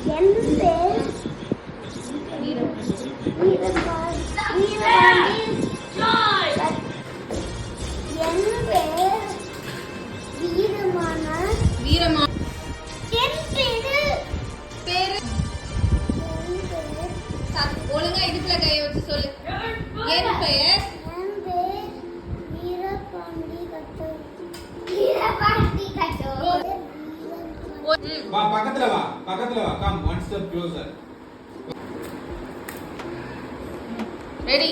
என் பேர் ஒழுங்கா இடுப்புல கையை வச்சு சொல்லு. என் பெயர் பக்கத்துல வா come one step closer. Ready.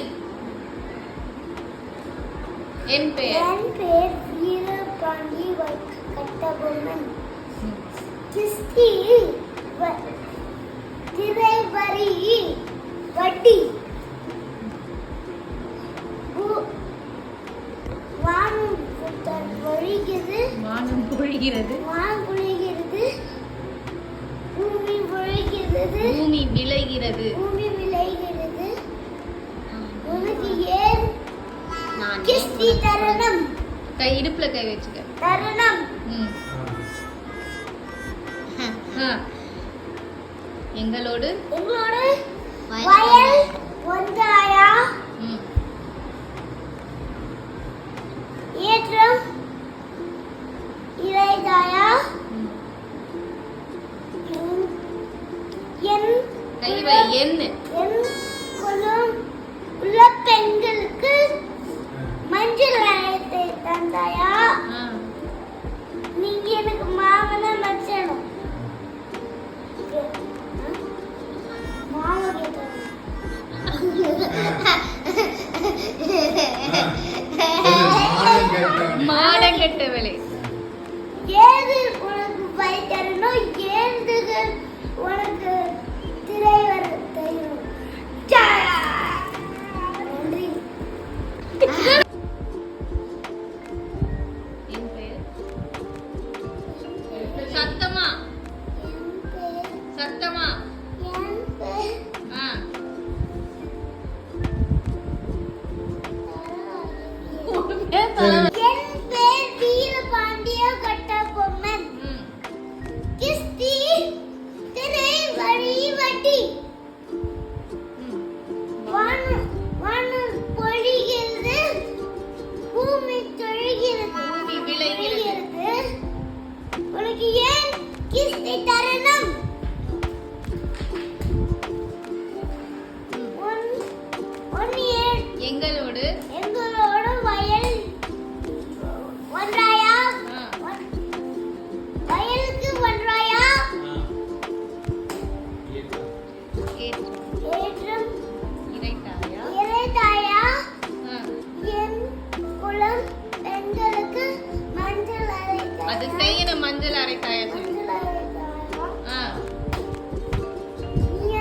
என் பெயர் வீரபாண்டி கட்டபொம்மன். கிஸ்தி திரைவரி வட்டி வானம் பொழிகிறது பூமி விளைகிறது உனக்கு ஏன் கிஸ்தி தருணம் கை இடுப்புல கை வச்சுக்க தருணம் எங்களோடு வயல் ஒன்றாயா ஏற்றம் இறைதாயா என் கைவை என்ன என் குலம் உள்ள பெண்களுக்கு மஞ்சள் அழைத்தை தந்தாயா நீங்க எனக்கு மாமன மச்சனும் மாடங்கட்டவளே ஏது உனக்கு பைத்தரணும் ஏதுக்கு உனக்கு திரை வர தெரியும். நன்றி. என் பெயர் சத்தமா சத்தமா என் பேர் வீரபாண்டிய கட்டபொம்மன். கிஸ்தி திரைவரி வட்டி வானம் பொழிகிறது பூமி விளைகிறது உனக்கு ஏன் கிஸ்தி தருணம் எங்களோடு வயல் ஒன்றாயா வயலுக்கு ஒன்றாயா ஏற்றம் இறைதாயா என் குலம் பெண்களுக்கு மஞ்சள் அரைத்தாயா அது செய்யணும். மஞ்சள் அரைத்தாயா சொல்லு.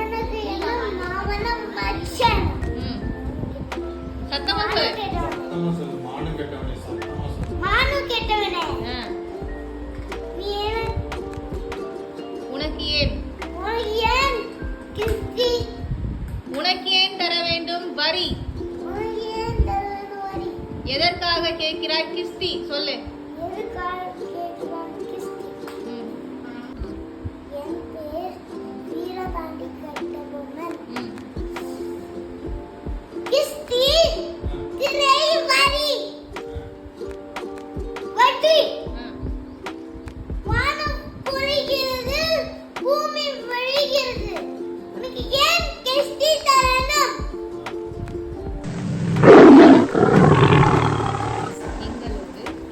எனக்கு என்ன மாமனம் மச்சன் சத்தமா சொல்லு. மானு கெட்டவனே நீ உனக்கு ஏன் கிஸ்தி உனக்கு ஏன் தர வேண்டும் வரி ஏன் தருவது வரி எதற்காக கேட்கிறாய் கிஸ்தி சொல்லு. எதுக்காக கேட்கிறான் கிஸ்தி என் பேர் வீரபாண்டி கட்டபொம்மன். கிஸ்தி திரை வரி வட்டி வானம் பொழிகிறது பூமி விளைகிறது உனக்கு ஏன் கிஸ்தி தரணும்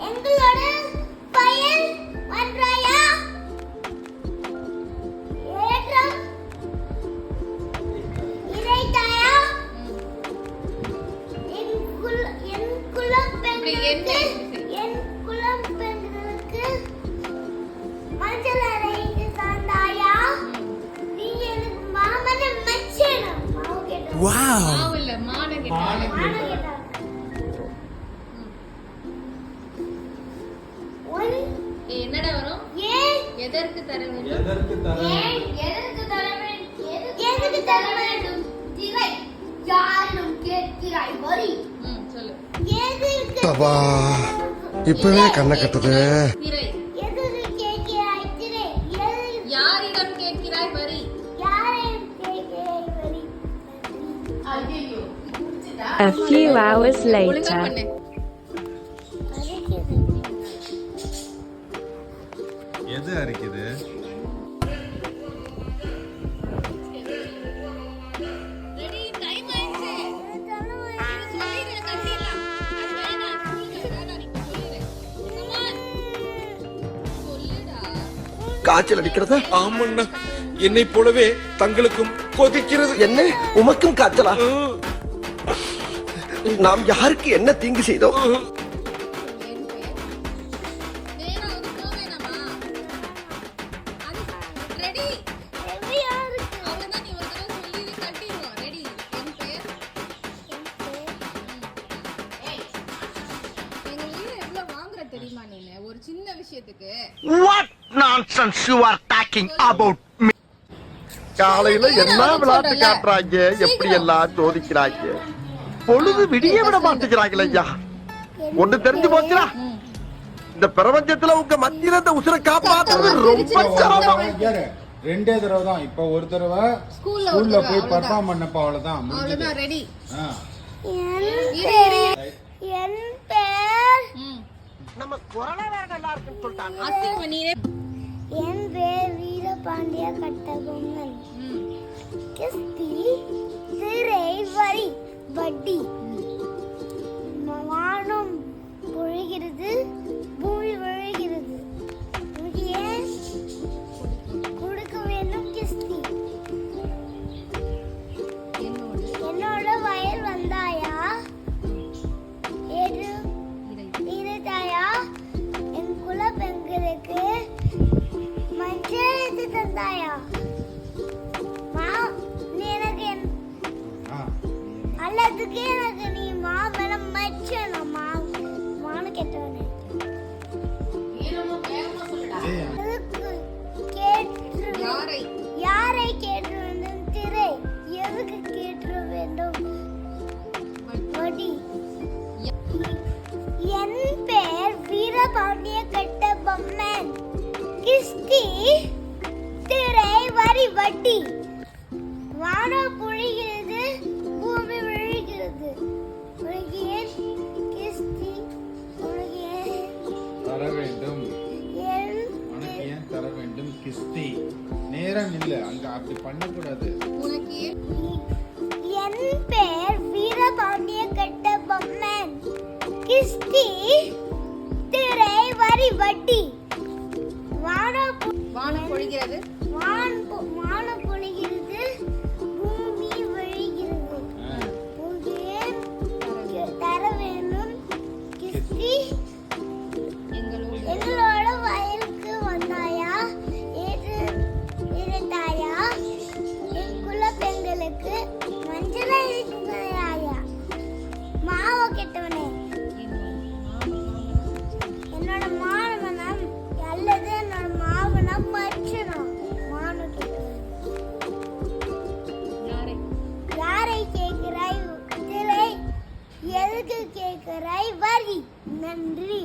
எங்களோட பயல் ஒன்றாயா ஏற்றம் இறைதாயா என் குலம் பெண்களுக்கு மஞ்சள் அரைத்து தந்தாயா நீ எனக்கு மாமன மச்சனம் மாவு இல்ல மானம் கேட்டாங்க. என்னடா வரும்? எதற்கு தர வேண்டும்? எதற்கு தர வேண்டும் திரை யாரும் கேட்கிறாய் வரி சொல்லு. எதற்கு இப்பவே கண்ணை கட்டுது. திரை எதற்கு கேட்கிறாய் திரை யாரிடம் கேட்கிறாய் வரி A few hours ஒழுங்கா later. பண்ணு. எது அரைக்குது? ரெடி, டைம் ஆயிடுச்சு. சொல்லிடு, கட்டிடலாம். அது வேணாம். வேணாம், நீ சொல்லிடு. Come on. சொல்லுடா. காய்ச்சல் அடிக்கிறதா? ஆமண்ணா என்னை போலவே தங்களுக்கும் கொதிக்கிறது. என்ன உமக்கும் காய்ச்சலா? நாம் யாருக்கு என்ன தீங்கு செய்தோம்? என் பெயர். வேணாம், அது போ வேணாமா? அது ரெடி. ஹெவியா இருக்கு. அவ்வளவுதான், நீ ஒரு தடவை சொல்லி கட்டிடுவோம். ரெடி. என் பெயர். ஏய், எங்க வீடு எவ்வளவு வாங்குற தெரியுமா நீனு? ஒரு சின்ன விஷயத்துக்கு What nonsense you are talking about me? காலையில என்ன விளையாட்டு காட்டுறாங்க, எப்படி எல்லாம் சோதிக்கிறாங்க. பொழுது விடிய விட மாட்டேங்கிறாங்களே ஐயா. ஒண்ணு தெரிஞ்சு போச்சுடா, இந்த பிரபஞ்சத்துல உங்க மத்தியில இந்த உசுரை காப்பாத்துறது ரொம்ப சிரமம். யாரு? ரெண்டே தடவை தான். இப்ப ஒரு தடவை ஸ்கூல்ல ஸ்கூல்ல போய் பர்ஃபார்ம் பண்ணப்ப அவ்வளவுதான். அவ்வளவுதான். ரெடி. ஆ. என் பேர் நம்ம கொரோனா வேற நல்லா இருக்குன்னு சொல்லிட்டாங்க. அசிங்க நீரே. என் பேர் வீரபாண்டிய கட்டபொம்மன். கிஸ்தி திரை வரி வட்டி. வானம் பொழிகிறது, பூமி விழுகிறது. உனக்கு ஏன் கொடுக்க வேண்டும் கிஸ்தி? என்னோட வயல் வந்தாயா? ஏறு இருதாயா? என் குல பெண்களுக்கு மஞ்சள் எடுத்து தந்தாயா? நீ எனக்கு அல்லதுக்கு எனக்கு நீ மாம்பழம் மச்சனும் மானு கேட்டவனே. யாரை? யாரை கேட்டு வேண்டும்? திரை எதுக்கு கேட்டு வேண்டும்? வடி. என் பேர் வீரபாண்டிய கட்டபொம்மன். கிஸ்தி திரை வரி வட்டி. வானம் பொழிகிறது, பூமி விழுகிறது. உனக்கு ஏன் கிஸ்தி? உனக்கு ஏன் தர வேண்டும். என் உனக்கு ஏன் தர வேண்டும் கிஸ்தி? நேரம் இல்ல, அங்க அப்படி பண்ணக்கூடாது. உனக்கு என் பேர் வீரபாண்டிய கட்டபொம்மன். கிஸ்தி திரை வரி வட்டி. வானம் பொழிகிறது. வானம் பொழிகிறது, பூமி விழுகிறது. ஆ. உனக்கு ஏன் தர வேண்டும் கிஸ்தி? எங்களோட வயலுக்கு வந்தாயா? இருந்தாயா? என் குல பெண்களுக்கு மஞ்சளை இருந்தாயா? மாவ கெட்டவனே. என்னோட மானமனம் அல்லது என்னோட மாவனம் மச்சனம் மானு கெட்டவனே. யாரை கேட்கிறாய்? திரை எதுக்கு கேட்கிறாய்? வரி. நன்றி.